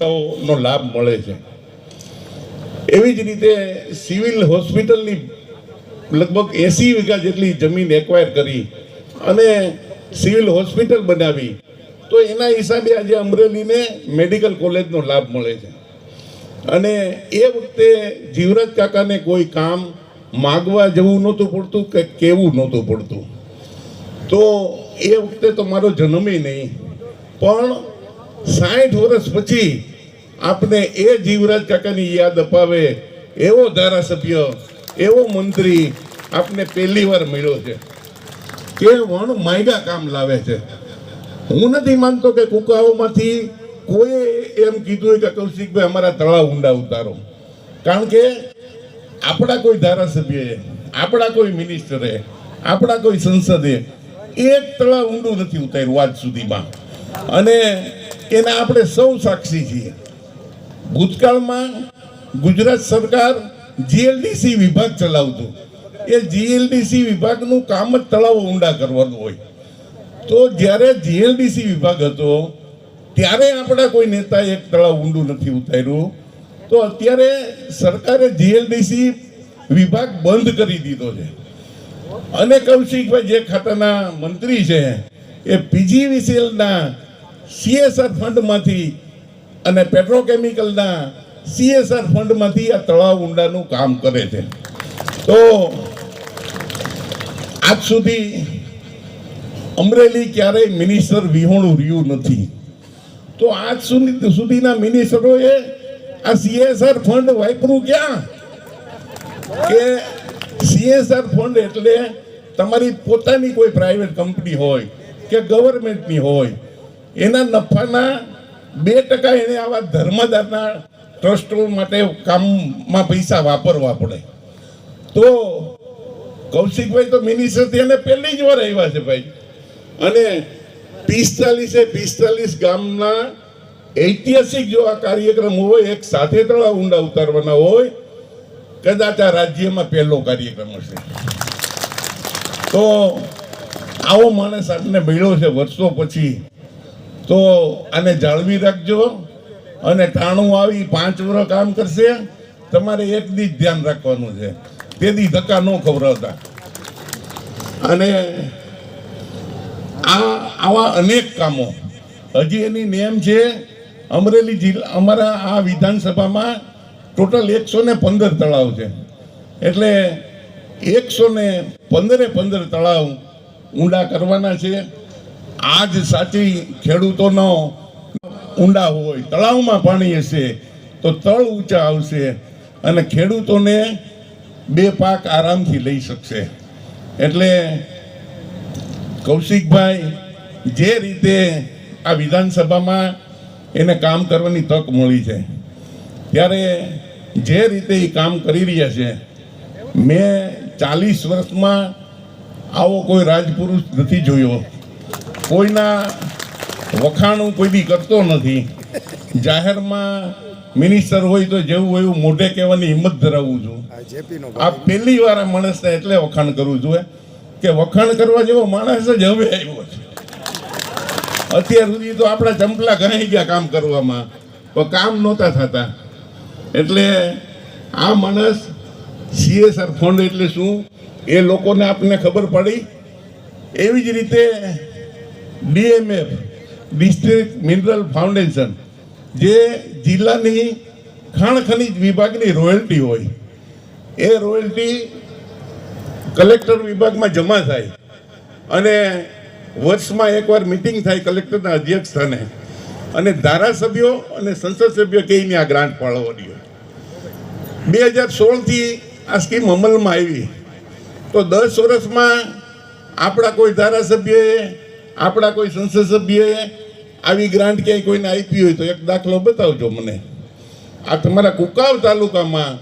નો લાભ મળે છે। એવી જ રીતે સિવિલ હોસ્પિટલની લગભગ 80 વીઘા જેટલી જમીન એક્વાયર કરી અને સિવિલ હોસ્પિટલ બનાવી, તો એના હિસાબે આજે અમરેલીને મેડિકલ કોલેજનો લાભ મળે છે। અને એ વખતે જીવરાજ કાકાને કોઈ કામ માગવા જવું નહોતું પડતું કે કેવું નહોતું પડતું। તો એ વખતે તો મારો જન્મે નહીં, પણ 60 વર્ષ પછી આપણે એ જીવરાજ કાકાની યાદ અપાવે એવો ધારાસભ્ય, એવો મંત્રી આપને પહેલી વાર મળ્યો છે કે વણ માયગા કામ લાવે છે। હું નથી માનતો કે કુકાઓમાંથી કોઈ એમ કીધું હોય કે કૌશિકભાઈ અમારા તળાવ ઊંડા ઉતારો, કારણ કે આપણા કોઈ ધારાસભ્યએ, આપણા કોઈ મિનિસ્ટરે, આપણા કોઈ સંસદે એક તળાવ ઊંડું નથી ઉતાર્યું આજ સુધીમાં, અને એના આપણે સૌ સાક્ષી છીએ। ભૂતકાળમાં ગુજરાત સરકાર જીએલડીસી વિભાગ ચલાવતું, એ જીએલડીસી વિભાગનું કામ જ તળાવો ઊંડા કરવાનું હોય। તો જ્યારે જીએલડીસી વિભાગ હતો ત્યારે આપણા કોઈ નેતાએ એક તળાવ ઊંડું નથી ઉતાર્યું, તો અત્યારે સરકારે જીએલડીસી વિભાગ બંધ કરી દીધો છે। અને કૌશિકભાઈ જે ખાતાના મંત્રી છે એ પીજીવીસીએલના CSR ફંડમાંથી અને પેટ્રોકેમિકલના CSR ફંડમાંથી આ તળાવ ઊંડાનું કામ કરે છે। તો આજ સુધી અમરેલી ક્યારેય મિનિસ્ટર વિહોણું રહ્યું નથી, તો આજ સુધીના મિનિસ્ટરોએ આ CSR ફંડ વાપર્યું ક્યાં? કે CSR ફંડ એટલે તમારી પોતાની કોઈ પ્રાઇવેટ કંપની હોય કે ગવર્મેન્ટની હોય, એના નફાના 2% એને આવા ધર્મદારના ટ્રસ્ટો માટે કામમાં પૈસા વાપરવા પડે। તો કૌશિકભાઈ તો મિનિસ્ટર એને પહેલી જ વાર આવ્યા છે ભાઈ, અને 45 ગામના ઐતિહાસિક જો આ કાર્યક્રમ હોય, એક સાથે તળાવ ઊંડા ઉતારવાના હોય, કદાચ આ રાજ્યમાં પહેલો કાર્યક્રમ હશે। તો આવો માણસ આપને મળ્યો છે વર્ષો પછી, તો આને જાળવી રાખજો। અને ટાણું આવી 5 વર્ષ કામ કરશે, તમારે એક દી જ ધ્યાન રાખવાનું છે, તેથી ધક્કા ન ખવડાવતા। અને આવા અનેક કામો હજી એની નેમ છે। અમરેલી જિલ્લા, અમારા આ વિધાનસભામાં ટોટલ 115 તળાવ છે, એટલે 115 તળાવ ઊંડા કરવાના છે। આજ સાચી ખેડૂતોનો ઊંડા હોય, તળાવમાં પાણી હશે તો તળ ઊંચા આવશે અને ખેડૂતોને 2 પાક આરામથી લઈ શકશે। એટલે કૌશિકભાઈ જે રીતે આ વિધાનસભામાં એને કામ કરવાની તક મળી છે, ત્યારે જે રીતે એ કામ કરી રહ્યા છે, મેં 40 વર્ષમાં આવો કોઈ રાજપુરુષ નથી જોયો। કોઈના વખાણું કોઈ બી કરતો નથી, જાહેરમાં મિનિસ્ટર હોય તો જેવું એવું મોઢે કહેવાની હિંમત ધરાવું છું। આ પહેલી વાર આ માણસને એટલે વખાણ કરવું જોઈએ કે વખાણ કરવા જેવો માણસ જ હવે આવ્યો છે। અત્યાર સુધી તો આપણા ચંપલા ઘણાઈ ગયા કામ કરવામાં, તો કામ નહોતા થતા। એટલે આ માણસ CSR ફંડ એટલે શું એ લોકોને આપને ખબર પડી। એવી જ રીતે DMF, ડિસ્ટ્રિક્ટ મિનરલ ફાઉન્ડેશન, જે જિલ્લાની ખાણ ખનીજ વિભાગની રોયલ્ટી હોય, એ રોયલ્ટી કલેક્ટર વિભાગમાં જમા થાય અને વર્ષમાં એકવાર મિટિંગ થાય કલેક્ટરના અધ્યક્ષ સ્થાને, અને ધારાસભ્યો અને સંસદ સભ્યો કહીને આ ગ્રાન્ટ ફાળવવાની હોય। 2016થી આ સ્કીમ અમલમાં આવી, તો 10 વર્ષમાં આપણા કોઈ ધારાસભ્યએ, આપણા કોઈ સંસદ સભ્યએ આવી ગ્રાન્ટ ક્યાંય કોઈને આપી હોય તો એક દાખલો બતાવજો મને। આ તમારા કુકાવ તાલુકામાં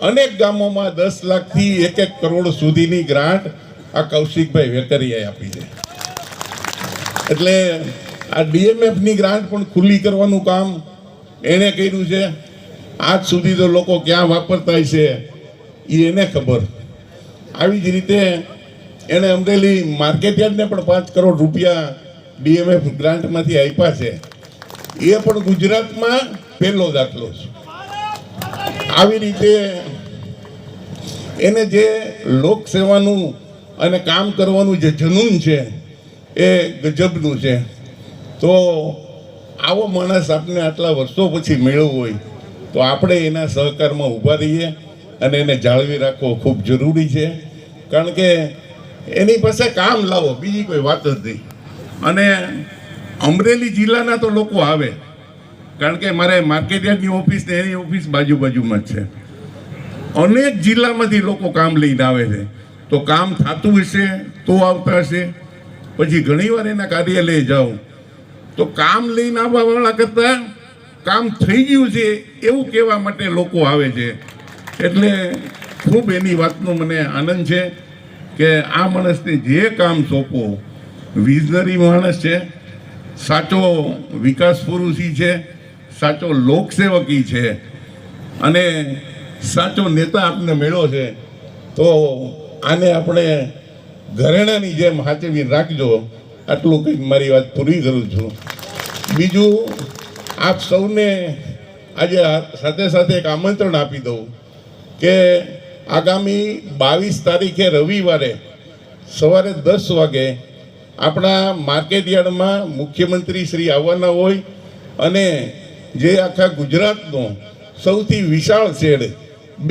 અનેક ગામોમાં 10 લાખથી 1 કરોડ સુધીની ગ્રાન્ટ આ કૌશિકભાઈ વેકરિયાએ આપી છે। એટલે આ DMFની ગ્રાન્ટ પણ ખુલ્લી કરવાનું કામ એણે કર્યું છે। આજ સુધી તો લોકો ક્યાં વાપરતા છે એને ખબર। આવી જ રીતે એણે અમરેલી માર્કેટયાર્ડને પણ 5 કરોડ રૂપિયા DMF ગ્રાન્ટમાંથી આપ્યા છે। એ પણ ગુજરાતમાં પહેલો દાખલો છે. આવી રીતે એને જે લોકસેવાનું અને કામ કરવાનું જે જનૂન છે એ ગજબનું છે. તો આવો માણસ આપણે આટલા વર્ષો પછી મેળવવો હોય તો આપણે એના સહકારમાં ઊભા રહીએ અને એને જાળવી રાખવો ખૂબ જરૂરી છે. કારણ કે એની પાસે કામ લાવો, બીજી કોઈ વાત જ નહીં. અને અમરેલી જિલ્લાના તો લોકો આવે, કારણ કે મારે માર્કેટયાર્ડની ઓફિસ ને એની ઓફિસ બાજુમાં જ છે. અનેક જિલ્લામાંથી લોકો કામ લઈને આવે છે. તો કામ થતું હશે તો આવતા હશે. પછી ઘણીવાર એના કાર્યાલયે જાઓ તો કામ લઈને આવવાવાળા કરતાં કામ થઈ ગયું છે એવું કહેવા માટે લોકો આવે છે. એટલે ખૂબ એની વાતનો મને આનંદ છે કે આ માણસને જે કામ સોંપો, વિઝનરી માણસ છે, સાચો વિકાસ પુરુષી છે, સાચો લોકસેવકી છે અને સાચો નેતા આપને મળ્યો છે. તો આને આપણે ઘરેણાની જેમ હાચવી રાખજો. આટલું કંઈક મારી વાત પૂરી કરું છું. બીજું, આપ સૌને આજે સાથે સાથે એક આમંત્રણ આપી દઉં કે આગામી 22 તારીખે રવિવારે સવારે 10 વાગે આપણા માર્કેટયાર્ડમાં મુખ્યમંત્રી શ્રી આવવાના હોય અને જે આખા ગુજરાતનો સૌથી વિશાળ શેડ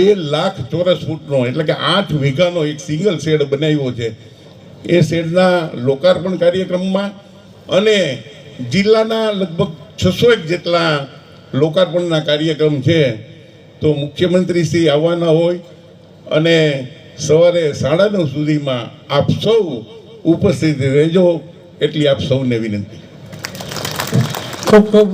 2 લાખ ચોરસ ફૂટનો એટલે કે 8 વીઘાનો એક સિંગલ શેડ બનાવ્યો છે. એ શેડના લોકાર્પણ કાર્યક્રમમાં અને જિલ્લાના લગભગ 601 જેટલા લોકાર્પણના કાર્યક્રમ છે. તો મુખ્યમંત્રી શ્રી આવવાના હોય અને સવારે 9:30 સુધીમાં આપ સૌ ઉપસ્થિત રહેજો એટલી આપ સૌને વિનંતી. ખૂબ ખૂબ